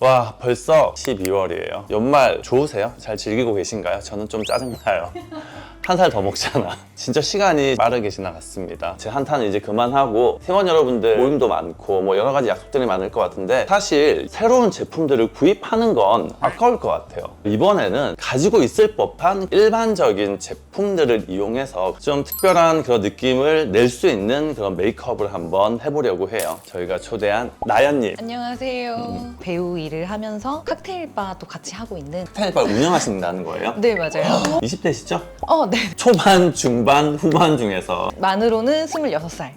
와, 벌써 12월이에요. 연말 좋으세요? 잘 즐기고 계신가요? 저는 좀 짜증나요. 한 살 더 먹잖아. 진짜 시간이 빠르게 지나갔습니다. 제 한탄은 이제 그만하고 팀원 여러분들 모임도 많고 뭐 여러 가지 약속들이 많을 것 같은데 사실 새로운 제품들을 구입하는 건 아까울 것 같아요. 이번에는 가지고 있을 법한 일반적인 제품들을 이용해서 좀 특별한 그런 느낌을 낼 수 있는 그런 메이크업을 한번 해보려고 해요. 저희가 초대한 나연님. 안녕하세요. 배우 일을 하면서 칵테일바도 같이 하고 있는. 칵테일바 운영하신다는 거예요? 네, 맞아요. 20대시죠? 네. 초반, 중반, 후반 중에서 만으로는 26살.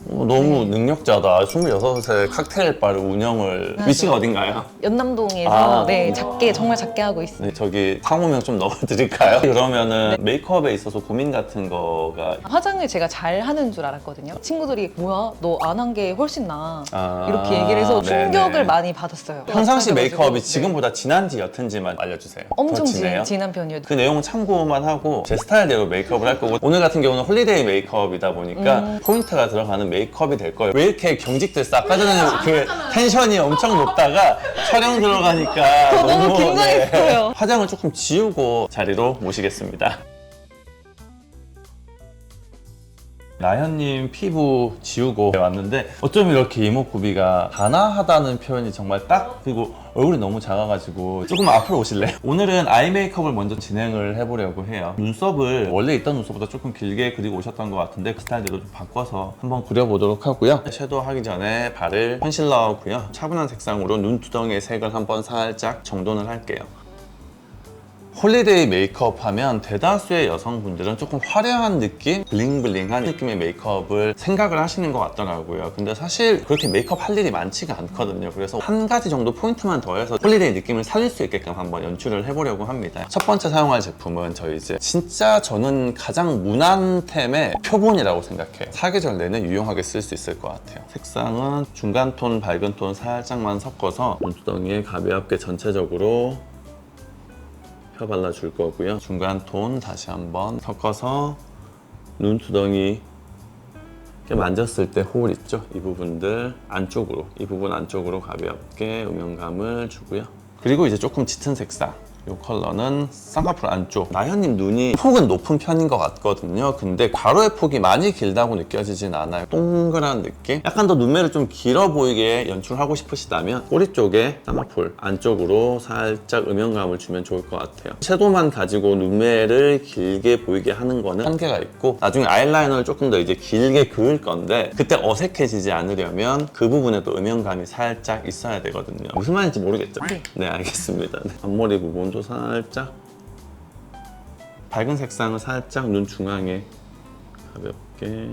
너무 능력자다. 26세 칵테일바를 운영을. 맞아요. 위치가 어딘가요? 연남동에서 아. 네, 정말 작게 하고 있습니다. 네, 저기 상호명 좀 넣어드릴까요? 그러면은 메이크업에 있어서 고민 같은 거가 화장을 제가 잘 하는 줄 알았거든요. 친구들이 뭐야? 너 안 한 게 훨씬 나아. 아, 이렇게 얘기를 해서 충격을 네네. 많이 받았어요. 평상시 그래가지고, 메이크업이 네. 지금보다 진한지 옅은지만 알려주세요. 엄청 더 진해요? 진한 편이에요. 그 내용은 참고만 하고 제 스타일대로 메이크업을 할 거고 오늘 같은 경우는 홀리데이 메이크업이다 보니까 포인트가 들어가는 메이크업이 될 거예요. 왜 이렇게 경직됐어? 아까 전에 그 텐션이 엄청 높다가 촬영 들어가니까 너무 긴장했어요. 화장을 조금 지우고 자리로 모시겠습니다. 나현님 피부 지우고 왔는데 어쩜 이렇게 이목구비가 가나하다는 표현이 정말 딱, 그리고 얼굴이 너무 작아가지고 조금 앞으로 오실래요? 오늘은 아이 메이크업을 먼저 진행을 해보려고 해요. 눈썹을 원래 있던 눈썹보다 조금 길게 그리고 오셨던 것 같은데 그 스타일대로 좀 바꿔서 한번 그려보도록 하고요. 섀도우 하기 전에 바를 컨실러고요. 차분한 색상으로 눈두덩이의 색을 한번 살짝 정돈을 할게요. 홀리데이 메이크업 하면 대다수의 여성분들은 조금 화려한 느낌, 블링블링한 느낌의 메이크업을 생각을 하시는 것 같더라고요. 근데 사실 그렇게 메이크업 할 일이 많지가 않거든요. 그래서 한 가지 정도 포인트만 더해서 홀리데이 느낌을 살릴 수 있게끔 한번 연출을 해보려고 합니다. 첫 번째 사용할 제품은 진짜 저는 가장 무난템의 표본이라고 생각해요. 사계절 내내 유용하게 쓸 수 있을 것 같아요. 색상은 중간 톤, 밝은 톤 살짝만 섞어서 눈두덩이에 가볍게 전체적으로 펴 발라줄 거고요. 중간 톤 다시 한번 섞어서 눈두덩이 이렇게 만졌을 때 홀 있죠? 이 부분들 안쪽으로, 이 부분 안쪽으로 가볍게 음영감을 주고요. 그리고 이제 조금 짙은 색상, 이 컬러는 쌍꺼풀 안쪽. 나현님 눈이 폭은 높은 편인 것 같거든요. 근데 가로의 폭이 많이 길다고 느껴지진 않아요. 동그란 느낌? 약간 더 눈매를 좀 길어 보이게 연출하고 싶으시다면 꼬리 쪽에 쌍꺼풀 안쪽으로 살짝 음영감을 주면 좋을 것 같아요. 섀도우만 가지고 눈매를 길게 보이게 하는 거는 한계가 있고 나중에 아이라이너를 조금 더 이제 길게 그을 건데 그때 어색해지지 않으려면 그 부분에 또 음영감이 살짝 있어야 되거든요. 무슨 말인지 모르겠죠? 네, 알겠습니다. 네. 앞머리 부분 살짝 밝은 색상을 살짝 눈 중앙에 가볍게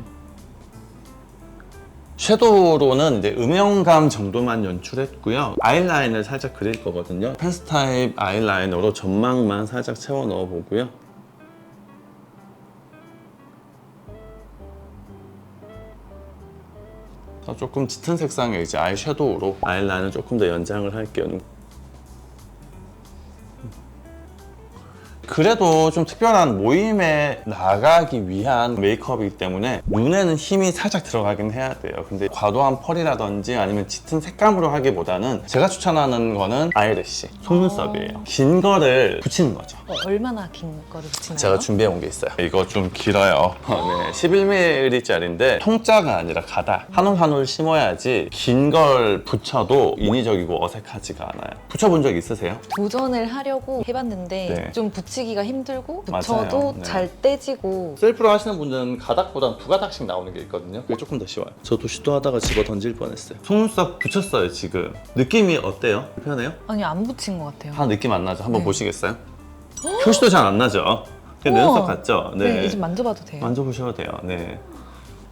섀도우로는 이제 음영감 정도만 연출했고요. 아이라인을 살짝 그릴 거거든요. 펜슬 타입 아이라이너로 점막만 살짝 채워 넣어 보고요. 조금 짙은 색상의 이제 아이섀도우로 아이라인을 조금 더 연장을 할게요. 그래도 좀 특별한 모임에 나가기 위한 메이크업이기 때문에 눈에는 힘이 살짝 들어가긴 해야 돼요. 근데 과도한 펄이라든지 아니면 짙은 색감으로 하기보다는 제가 추천하는 거는 아이래쉬, 속눈썹이에요. 긴 거를 붙이는 거죠. 얼마나 긴 거를 붙이나요? 제가 준비해 온 게 있어요. 이거 좀 길어요. 네, 11mm짜리인데 통짜가 아니라 가닥. 한 올 한 올 심어야지 긴 걸 붙여도 인위적이고 어색하지가 않아요. 붙여본 적 있으세요? 도전을 하려고 해봤는데 네. 좀 붙이기가 힘들고 맞아요. 붙여도 네. 잘 떼지고. 셀프로 하시는 분들은 가닥보다는 두 가닥씩 나오는 게 있거든요. 그게 조금 더 쉬워요. 저도 시도하다가 집어 던질 뻔했어요. 속눈썹 붙였어요, 지금. 느낌이 어때요? 편해요? 아니, 안 붙인 것 같아요. 한 느낌 안 나죠? 한번 네. 보시겠어요? 표시도 잘 안 나죠? 그냥 내 우와. 눈썹 같죠? 네, 이제 만져봐도 돼요. 만져보셔도 돼요. 네.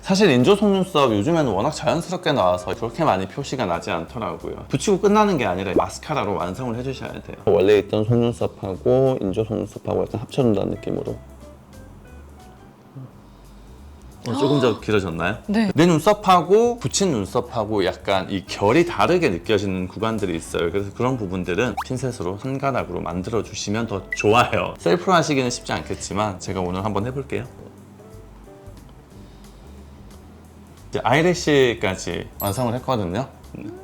사실 인조 속눈썹 요즘에는 워낙 자연스럽게 나와서 그렇게 많이 표시가 나지 않더라고요. 붙이고 끝나는 게 아니라 마스카라로 완성을 해주셔야 돼요. 원래 있던 속눈썹하고 인조 속눈썹하고 약간 합쳐준다는 느낌으로. 조금 더 길어졌나요? 네. 내 눈썹하고 붙인 눈썹하고 약간 이 결이 다르게 느껴지는 구간들이 있어요. 그래서 그런 부분들은 핀셋으로 한 가닥으로 만들어 주시면 더 좋아요. 셀프로 하시기는 쉽지 않겠지만 제가 오늘 한번 해볼게요. 이제 아이래쉬까지 완성을 했거든요.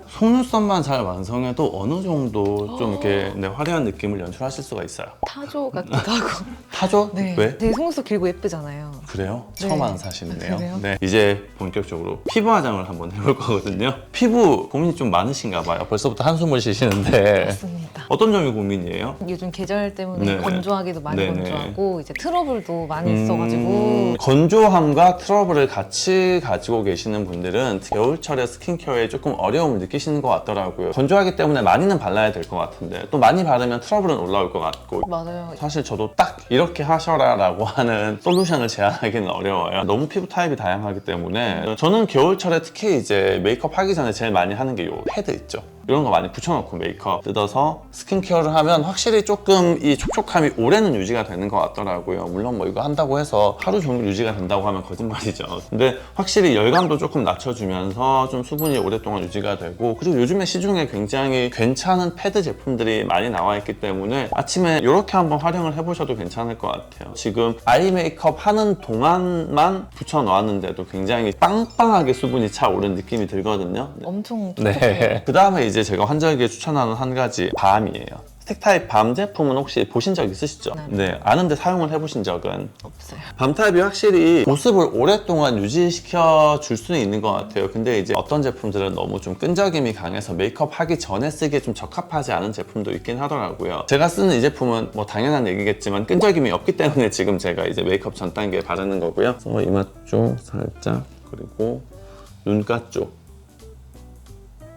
속눈썹만 잘 완성해도 어느 정도 좀 이렇게 화려한 느낌을 연출하실 수가 있어요. 타조 같기도 하고. 타조? 네. 왜? 되게 속눈썹 길고 예쁘잖아요. 그래요? 네. 처음 하는 사실이네요. 아, 그래요? 네, 이제 본격적으로 피부 화장을 한번 해볼 거거든요. 피부 고민이 좀 많으신가 봐요. 벌써부터 한숨을 쉬시는데 맞습니다. 어떤 점이 고민이에요? 요즘 계절 때문에 네. 건조하기도 많이 네네. 건조하고 이제 트러블도 많이 있어가지고 건조함과 트러블을 같이 가지고 계시는 분들은 겨울철에 스킨케어에 조금 어려움을 느끼시는 것 같더라고요. 건조하기 때문에 많이는 발라야 될 것 같은데 또 많이 바르면 트러블은 올라올 것 같고 맞아요. 사실 저도 딱 이렇게 하셔라 라고 하는 솔루션을 제안하기는 어려워요. 너무 피부 타입이 다양하기 때문에 저는 겨울철에 특히 이제 메이크업 하기 전에 제일 많이 하는 게 요 패드 있죠. 이런 거 많이 붙여놓고 메이크업 뜯어서 스킨케어를 하면 확실히 조금 이 촉촉함이 오래는 유지가 되는 것 같더라고요. 물론 뭐 이거 한다고 해서 하루 종일 유지가 된다고 하면 거짓말이죠. 근데 확실히 열감도 조금 낮춰주면서 좀 수분이 오랫동안 유지가 되고 그리고 요즘에 시중에 굉장히 괜찮은 패드 제품들이 많이 나와 있기 때문에 아침에 이렇게 한번 활용을 해보셔도 괜찮을 것 같아요. 지금 아이 메이크업 하는 동안만 붙여놓았는데도 굉장히 빵빵하게 수분이 차오른 느낌이 들거든요. 엄청 촉촉해요. 네. 그 다음에 이제 제가 환자에게 추천하는 한 가지 밤이에요. 스틱타입 밤 제품은 혹시 보신 적 있으시죠? 네. 아는데 사용을 해보신 적은? 없어요. 밤 타입이 확실히 보습을 오랫동안 유지시켜 줄 수는 있는 것 같아요. 근데 이제 어떤 제품들은 너무 좀 끈적임이 강해서 메이크업 하기 전에 쓰기에 좀 적합하지 않은 제품도 있긴 하더라고요. 제가 쓰는 이 제품은 뭐 당연한 얘기겠지만 끈적임이 없기 때문에 지금 제가 이제 메이크업 전 단계에 바르는 거고요. 그래서 이마 쪽 살짝 그리고 눈가 쪽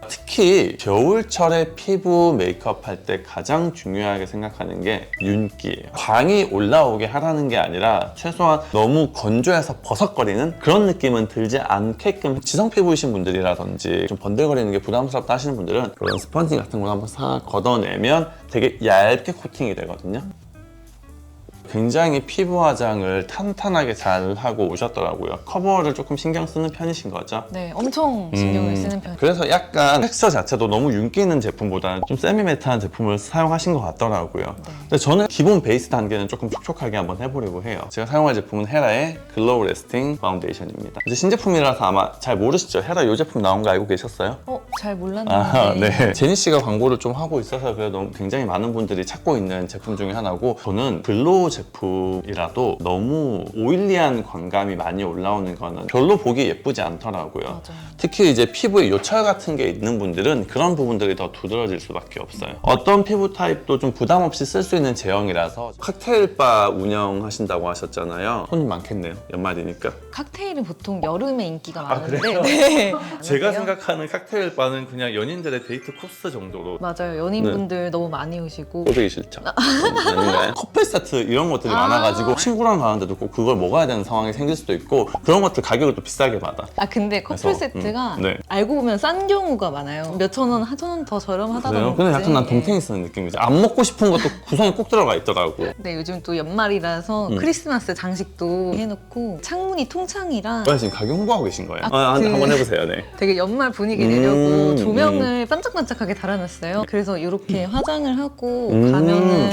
특히 겨울철에 피부 메이크업 할 때 가장 중요하게 생각하는 게 윤기예요. 광이 올라오게 하라는 게 아니라 최소한 너무 건조해서 버석거리는 그런 느낌은 들지 않게끔 지성 피부이신 분들이라든지 좀 번들거리는 게 부담스럽다 하시는 분들은 이런 스펀지 같은 걸 한번 싹 걷어내면 되게 얇게 코팅이 되거든요. 굉장히 피부 화장을 탄탄하게 잘 하고 오셨더라고요. 커버를 조금 신경 쓰는 편이신 거죠? 네, 엄청 신경을 쓰는 편이에요. 그래서 약간 텍스처 자체도 너무 윤기 있는 제품보다는 좀 세미매트한 제품을 사용하신 것 같더라고요. 근데 저는 기본 베이스 단계는 조금 촉촉하게 한번 해보려고 해요. 제가 사용할 제품은 헤라의 글로우 레스팅 파운데이션입니다. 이제 신제품이라서 아마 잘 모르시죠? 헤라 이 제품 나온 거 알고 계셨어요? 잘 몰랐는데. 아, 네. 제니 씨가 광고를 좀 하고 있어서 그래도 굉장히 많은 분들이 찾고 있는 제품 중에 하나고 저는 글로우 제품이라도 너무 오일리한 광감이 많이 올라오는 거는 별로 보기 예쁘지 않더라고요. 맞아요. 특히 이제 피부에 요철 같은 게 있는 분들은 그런 부분들이 더 두드러질 수밖에 없어요. 어떤 피부 타입도 좀 부담 없이 쓸 수 있는 제형이라서 칵테일바 운영하신다고 하셨잖아요. 손님 많겠네요. 연말이니까. 칵테일은 보통 여름에 인기가 많은데. 그래요? 네. 제가 아니세요? 생각하는 칵테일바는 그냥 연인들의 데이트 코스 정도로 맞아요. 연인분들 너무 많이 오시고. 꼴보기 싫죠. 아닌가요? 커플 세트 이런 것들이 많아가지고 친구랑 가는데도 꼭 그걸 먹어야 되는 상황이 생길 수도 있고 그런 것들 가격을 또 비싸게 받아. 근데 커플 그래서, 세트가 네. 알고 보면 싼 경우가 많아요. 몇천 원, 한천 원 더 저렴하다던 그래요? 근데 약간 난 동탱이 쓰는 느낌이지. 안 먹고 싶은 것도 구성에 꼭 들어가 있더라고. 네, 요즘 또 연말이라서 크리스마스 장식도 해놓고 창문이 통창이라 왜 지금 가격 홍보하고 계신 거예요? 그- 한번 해보세요. 네. 되게 연말 분위기 내려고 조명을 반짝반짝하게 달아놨어요. 그래서 이렇게 화장을 하고 가면은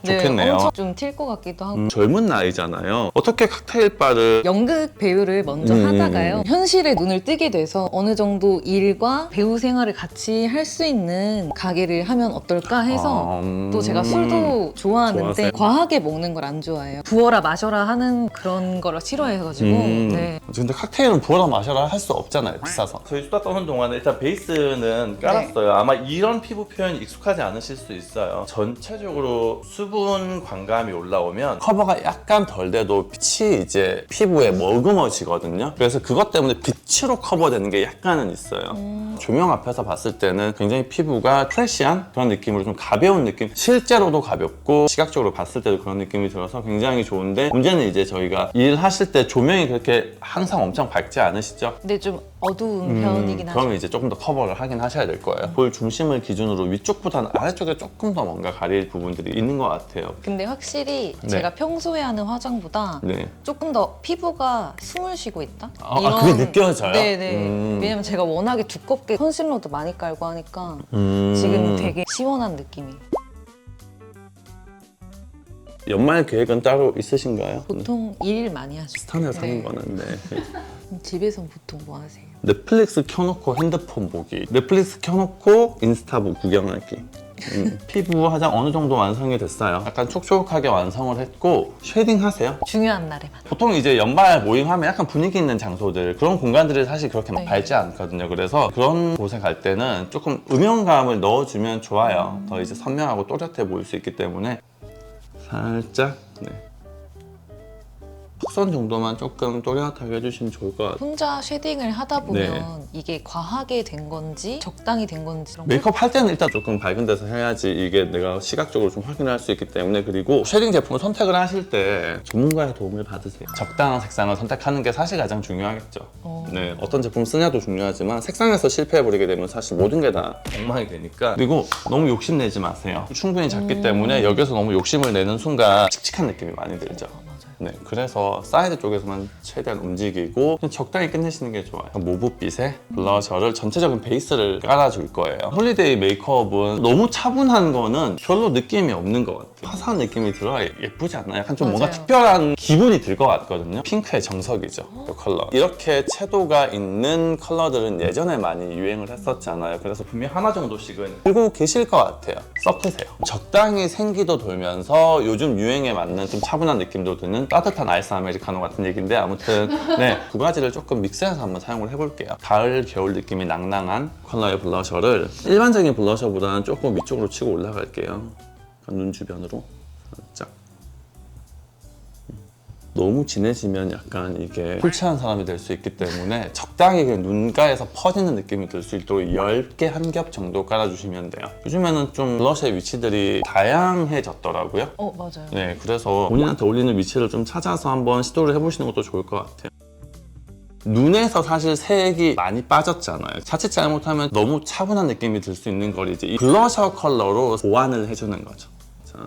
좋겠네요. 엄청 좀 튈 것 같기도 하고 젊은 나이잖아요. 어떻게 칵테일바를 연극 배우를 먼저 하다가요 현실에 눈을 뜨게 돼서 어느 정도 일과 배우 생활을 같이 할 수 있는 가게를 하면 어떨까 해서 또 제가 술도 좋아하는데 좋아하세요? 과하게 먹는 걸 안 좋아해요. 부어라 마셔라 하는 그런 거를 싫어해가지고 네. 근데 칵테일은 부어라 마셔라 할 수 없잖아요. 비싸서. 저희 수다 떠는 동안에 일단 베이스는 깔았어요. 아마 이런 피부 표현이 익숙하지 않으실 수 있어요. 전체적으로 수분 광감이 올라오면 커버가 약간 덜 돼도 빛이 이제 피부에 머금어지거든요. 그래서 그것 때문에 빛으로 커버되는 게 약간은 있어요. 조명 앞에서 봤을 때는 굉장히 피부가 프레시한 그런 느낌으로 좀 가벼운 느낌, 실제로도 가볍고 시각적으로 봤을 때도 그런 느낌이 들어서 굉장히 좋은데 문제는 이제 저희가 일하실 때 조명이 그렇게 항상 엄청 밝지 않으시죠? 근데 좀 어두운 편이긴 하죠. 그러면 이제 조금 더 커버를 하긴 하셔야 될 거예요. 볼 중심을 기준으로 위쪽보다는 아래쪽에 조금 더 뭔가 가릴 부분들이 있는 것 같아요. 근데 확실히 네. 제가 평소에 하는 화장보다 네. 조금 더 피부가 숨을 쉬고 있다? 그게 느껴져요? 네네. 왜냐면 제가 워낙에 두껍게 컨실러도 많이 깔고 하니까 지금 되게 시원한 느낌이. 연말 계획은 따로 있으신가요? 보통 일 많이 하죠. 스탄에서 사는 네. 거는 네. 집에서 보통 뭐 하세요? 넷플릭스 켜놓고 핸드폰 보기, 넷플릭스 켜놓고 인스타 구경하기. 피부 화장 어느 정도 완성이 됐어요. 약간 촉촉하게 완성을 했고 쉐딩 하세요? 중요한 날에만. 보통 이제 연말 모임하면 약간 분위기 있는 장소들 그런 공간들이 사실 그렇게 막 네. 밝지 않거든요. 그래서 그런 곳에 갈 때는 조금 음영감을 넣어주면 좋아요. 더 이제 선명하고 또렷해 보일 수 있기 때문에 살짝 턱선 정도만 조금 또렷하게 해주시면 좋을 것 같아요. 혼자 쉐딩을 하다 보면 이게 과하게 된 건지 적당히 된 건지 이런 메이크업 할 때는 일단 조금 밝은 데서 해야지 이게 내가 시각적으로 좀 확인할 수 있기 때문에. 그리고 쉐딩 제품을 선택을 하실 때 전문가의 도움을 받으세요. 적당한 색상을 선택하는 게 사실 가장 중요하겠죠. 네, 어떤 제품 쓰냐도 중요하지만 색상에서 실패해버리게 되면 사실 모든 게 다 엉망이 되니까. 그리고 너무 욕심내지 마세요. 충분히 작기 때문에 여기서 너무 욕심을 내는 순간 칙칙한 느낌이 많이 들죠. 네, 그래서 사이드 쪽에서만 최대한 움직이고 그냥 적당히 끝내시는 게 좋아요. 모브빛에 블러셔를 전체적인 베이스를 깔아줄 거예요. 홀리데이 메이크업은 너무 차분한 거는 별로 느낌이 없는 것 같아요. 화사한 느낌이 들어야 예쁘지 않나요? 약간 좀 뭔가 맞아요. 특별한 기분이 들 것 같거든요. 핑크의 정석이죠, 이 컬러. 이렇게 채도가 있는 컬러들은 예전에 많이 유행을 했었잖아요. 그래서 분명히 하나 정도씩은 알고 계실 것 같아요. 섞으세요. 적당히 생기도 돌면서 요즘 유행에 맞는 좀 차분한 느낌도 드는 따뜻한 아이스 아메리카노 같은 얘기인데, 아무튼 네, 두 가지를 조금 믹스해서 한번 사용을 해볼게요. 가을, 겨울 느낌이 낭낭한 컬러의 블러셔를 일반적인 블러셔보다는 조금 위쪽으로 치고 올라갈게요. 눈 주변으로 살짝. 너무 진해지면 약간 이게 술 취한 사람이 될 수 있기 때문에 적당히 그냥 눈가에서 퍼지는 느낌이 들 수 있도록 10개 한 겹 정도 깔아주시면 돼요. 요즘에는 좀 블러셔의 위치들이 다양해졌더라고요. 맞아요. 네, 그래서 본인한테 어울리는 위치를 좀 찾아서 한번 시도를 해보시는 것도 좋을 것 같아요. 눈에서 사실 색이 많이 빠졌잖아요. 자칫 잘못하면 너무 차분한 느낌이 들 수 있는 걸 이제 이 블러셔 컬러로 보완을 해주는 거죠. 자,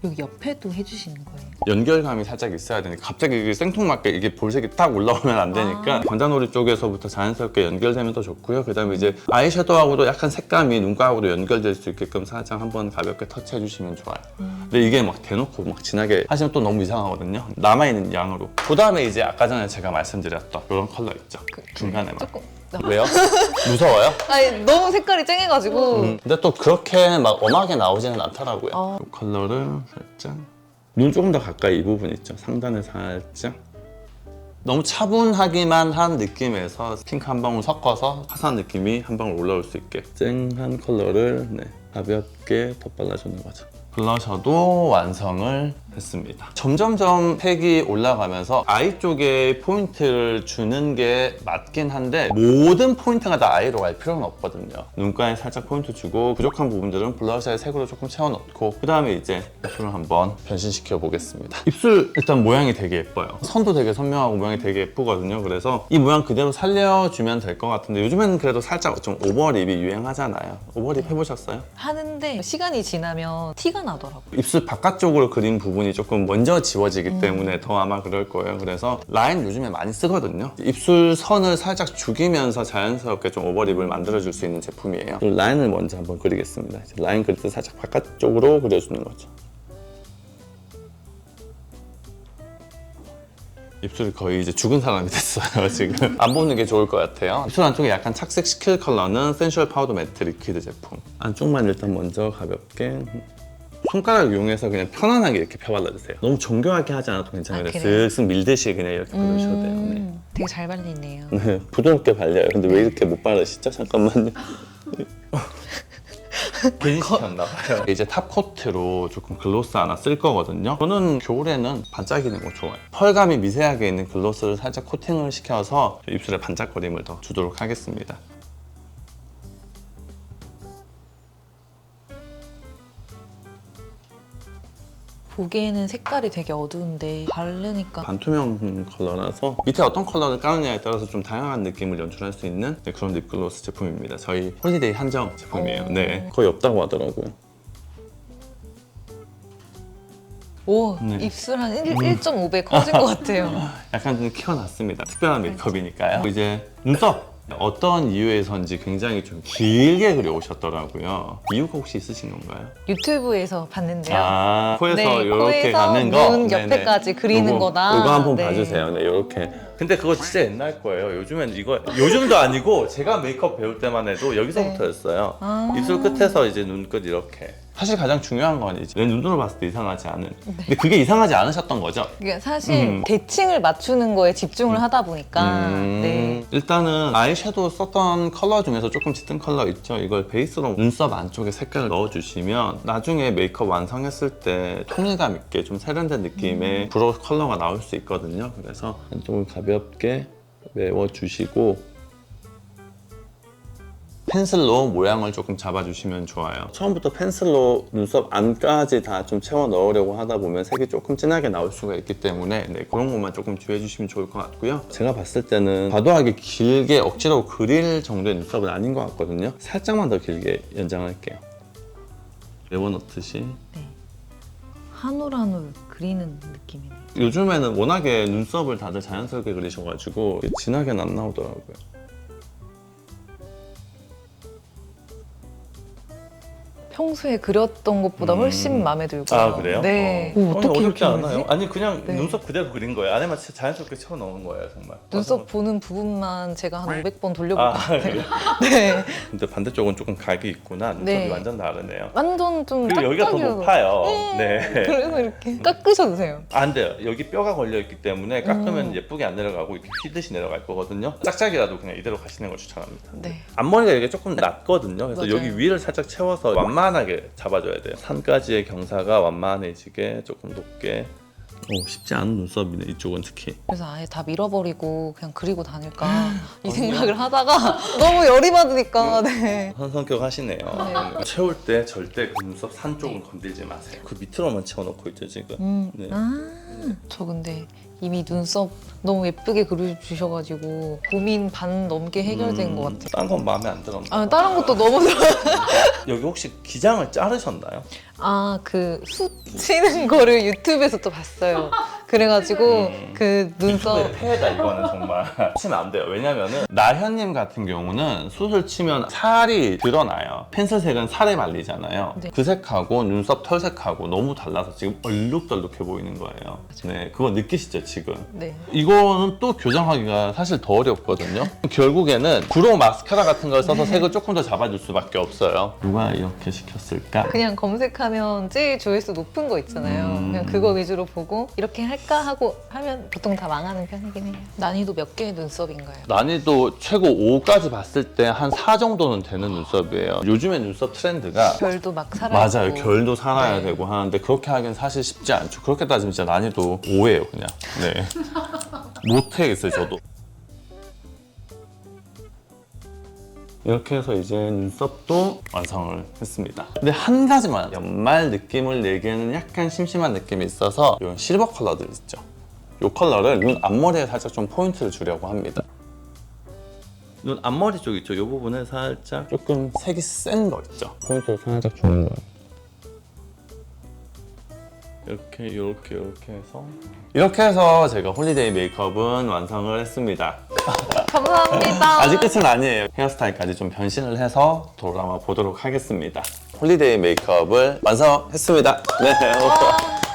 여기 옆에도 해주시는 거예요? 연결감이 살짝 있어야 되니까 갑자기 이게 생뚱맞게 이게 볼색이 딱 올라오면 안 되니까 관자놀이 쪽에서부터 자연스럽게 연결되면 더 좋고요. 그 다음에 이제 아이섀도우하고도 약간 색감이 눈가하고도 연결될 수 있게끔 살짝 한번 가볍게 터치해 주시면 좋아요. 근데 이게 막 대놓고 막 진하게 하시면 또 너무 이상하거든요. 남아있는 양으로. 그 다음에 이제 아까 전에 제가 말씀드렸던 이런 컬러 있죠. 중간에만. 조금. 왜요? 무서워요? 아니 너무 색깔이 쨍해가지고. 근데 또 그렇게 막 엄하게 나오지는 않더라고요. 이 컬러를 살짝 눈 조금 더 가까이 이 부분 있죠. 상단에 살짝. 너무 차분하기만 한 느낌에서 핑크 한 방울 섞어서 화사한 느낌이 한 방울 올라올 수 있게 쨍한 컬러를 가볍게 덧발라주는 거죠. 블러셔도 완성을 했습니다. 점점점 색이 올라가면서 아이 쪽에 포인트를 주는 게 맞긴 한데 모든 포인트가 다 아이로 갈 필요는 없거든요. 눈가에 살짝 포인트 주고 부족한 부분들은 블러셔의 색으로 조금 채워넣고 그 다음에 이제 입술을 한번 변신시켜 보겠습니다. 입술 일단 모양이 되게 예뻐요. 선도 되게 선명하고 모양이 되게 예쁘거든요. 그래서 이 모양 그대로 살려주면 될 것 같은데 요즘에는 그래도 살짝 좀 오버립이 유행하잖아요. 오버립 해보셨어요? 하는데 시간이 지나면 티가 나더라고요. 입술 바깥쪽으로 그린 부분이 조금 먼저 지워지기 때문에 더 아마 그럴 거예요. 그래서 라인 요즘에 많이 쓰거든요. 입술 선을 살짝 죽이면서 자연스럽게 좀 오버립을 만들어줄 수 있는 제품이에요. 라인을 먼저 한번 그리겠습니다. 이제 라인 그릴 때 살짝 바깥쪽으로 그려주는 거죠. 입술이 거의 이제 죽은 사람이 됐어요, 지금. 안 보는 게 좋을 것 같아요. 입술 안쪽에 약간 착색시킬 컬러는 센슈얼 파우더 매트 리퀴드 제품. 안쪽만 일단 먼저 가볍게 손가락 이용해서 그냥 편안하게 이렇게 펴발라주세요. 너무 정교하게 하지 않아도 괜찮아요. 그래요? 슥슥 밀듯이 그냥 이렇게 바르셔도 돼요. 네. 되게 잘 발리네요. 네, 부드럽게 발려요. 근데 왜 이렇게 못 바르시죠? 잠깐만요. 괜히 시켰나 봐요. 이제 탑코트로 조금 글로스 하나 쓸 거거든요. 저는 겨울에는 반짝이는 거 좋아해요. 펄감이 미세하게 있는 글로스를 살짝 코팅을 시켜서 입술에 반짝거림을 더 주도록 하겠습니다. 보기에는 색깔이 되게 어두운데 바르니까 반투명 컬러라서 밑에 어떤 컬러를 까느냐에 따라서 좀 다양한 느낌을 연출할 수 있는 그런 립글로스 제품입니다. 저희 홀리데이 한정 제품이에요. 네, 거의 없다고 하더라고요. 오, 네. 입술 한 1.5배 커진 것 같아요. 약간 좀 키워놨습니다. 특별한 메이크업이니까요. 이제 눈썹 어떤 이유에서인지 굉장히 좀 길게 그려오셨더라고요. 이유가 혹시 있으신 건가요? 유튜브에서 봤는데요. 아, 코에서 네, 이렇게 코에서 가는 거? 눈 네네. 옆에까지 그리는 요거, 거다. 이거 한번 네. 봐주세요. 네, 이렇게. 근데 그거 진짜 옛날 거예요. 요즘엔 이거 요즘도 아니고 제가 메이크업 배울 때만 해도 여기서부터였어요. 아. 입술 끝에서 이제 눈끝 이렇게. 사실 가장 중요한 건 이제 내 눈으로 봤을 때 이상하지 않은. 근데 그게 이상하지 않으셨던 거죠? 그러니까 사실 대칭을 맞추는 거에 집중을 하다 보니까 네. 일단은 아이섀도우 썼던 컬러 중에서 조금 짙은 컬러 있죠? 이걸 베이스로 눈썹 안쪽에 색깔을 넣어주시면 나중에 메이크업 완성했을 때 통일감 있게 좀 세련된 느낌의 브로우 컬러가 나올 수 있거든요. 그래서 안쪽을 가볍게 메워주시고 펜슬로 모양을 조금 잡아주시면 좋아요. 처음부터 펜슬로 눈썹 안까지 다 좀 채워 넣으려고 하다 보면 색이 조금 진하게 나올 수가 있기 때문에 네, 그런 것만 조금 주의해주시면 좋을 것 같고요. 제가 봤을 때는 과도하게 길게 억지로 그릴 정도의 눈썹은 아닌 것 같거든요. 살짝만 더 길게 연장할게요. 메워 넣듯이. 네. 한 올 한 올 그리는 느낌이네요. 요즘에는 워낙에 눈썹을 다들 자연스럽게 그리셔가지고 진하게는 안 나오더라고요. 평소에 그렸던 것보다 훨씬 마음에 들고요. 아, 그래요? 네. 아니, 어떻게 어렵지 이렇게 않아요? 그리지? 아니 그냥 네. 눈썹 그대로 그린 거예요. 안에만 진짜 자연스럽게 채워 넣은 거예요, 정말. 눈썹 보는 부분만 제가 한 500번 돌려볼 아, 것 같아요. 그래요? 네. 근데 반대쪽은 조금 각이 있구나. 눈썹이 네. 완전 다르네요. 완전 좀 그리고 여기가 더 짝짝이로. 높아요. 네. 그래서 이렇게 깎으셔도 돼요. 안 돼요. 여기 뼈가 걸려 있기 때문에 깎으면 예쁘게 안 내려가고 이렇게 휘듯이 내려갈 거거든요. 짝짝이라도 그냥 이대로 가시는 걸 추천합니다. 네. 앞머리가 이게 조금 낮거든요. 그래서 맞아요. 여기 위를 살짝 채워서 완만하게 잡아줘야 돼요. 산까지의 경사가 완만해지게 조금 높게. 오, 쉽지 않은 눈썹이네, 이쪽은 특히. 그래서 아예 다 밀어버리고 그냥 그리고 다닐까 이 생각을 하다가 너무 열이 받으니까 네. 성격 하시네요. 채울 때 절대 그 눈썹 산 쪽은 건들지 마세요. 그 밑으로만 채워놓고 있죠, 지금. 네. 저 근데 이미 눈썹 너무 예쁘게 그려주셔가지고 고민 반 넘게 해결된 것 같아요. 딴 건 마음에 안 들었나? 아, 다른 것도 너무 좋아요. 여기 혹시 기장을 자르셨나요? 아, 그 숱 치는 거를 유튜브에서 또 봤어요. 그래가지고 그 눈썹 폐다 이거는 정말 치면 안 돼요. 왜냐면은 나현님 같은 경우는 숱을 치면 살이 드러나요. 펜슬색은 살에 발리잖아요. 네. 그 색하고 눈썹 털색하고 너무 달라서 지금 얼룩덜룩해 보이는 거예요. 네, 그거 느끼시죠 지금? 네. 이거는 또 교정하기가 사실 더 어렵거든요. 결국에는 브로우 마스카라 같은 걸 써서 색을 조금 더 잡아줄 수밖에 없어요. 누가 이렇게 시켰을까? 그냥 검색하면 제일 조회수 높은 거 있잖아요. 그냥 그거 위주로 보고 이렇게 할까 하고 하면 보통 다 망하는 편이긴 해요. 난이도 몇 개의 눈썹인가요? 난이도 최고 5까지 봤을 때 한 4 정도는 되는 눈썹이에요. 요즘에 눈썹 트렌드가 결도 막 살아있고. 맞아요. 결도 살아야 네. 되고 하는데 그렇게 하기엔 사실 쉽지 않죠. 그렇게 따지면 진짜 난이도 5예요, 그냥. 네. 못하겠어요, 저도. 이렇게 해서 이제 눈썹도 완성을 했습니다. 근데 한 가지만 연말 느낌을 내기에는 약간 심심한 느낌이 있어서 이런 실버 컬러들 있죠. 이 컬러를 눈 앞머리에 살짝 좀 포인트를 주려고 합니다. 눈 앞머리 쪽 있죠? 이 부분에 살짝 조금 색이 센 거 있죠? 포인트를 살짝 주는 거예요. 이렇게 해서 제가 홀리데이 메이크업은 완성을 했습니다. 감사합니다. 아직 끝은 아니에요. 헤어스타일까지 좀 변신을 해서 돌아와 보도록 하겠습니다. 홀리데이 메이크업을 완성했습니다. 네.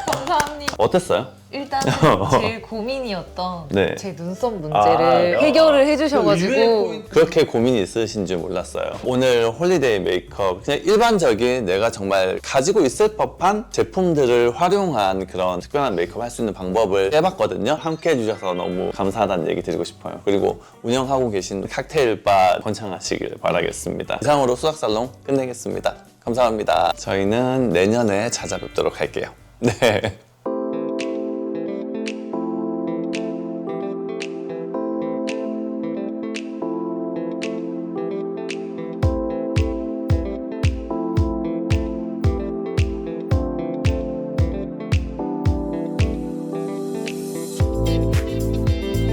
감사합니다. 어땠어요? 일단은 제일 고민이었던 네. 제 눈썹 문제를 아, 해결을 의외의 해주셔가지고 그렇게 고민이 있으신 줄 몰랐어요. 오늘 홀리데이 메이크업 그냥 일반적인 내가 정말 가지고 있을 법한 제품들을 활용한 그런 특별한 메이크업 할 수 있는 방법을 해봤거든요. 함께 해주셔서 너무 감사하다는 얘기 드리고 싶어요. 그리고 운영하고 계신 칵테일 바 번창하시길 바라겠습니다. 이상으로 수학살롱 끝내겠습니다. 감사합니다. 저희는 내년에 찾아뵙도록 할게요. 네.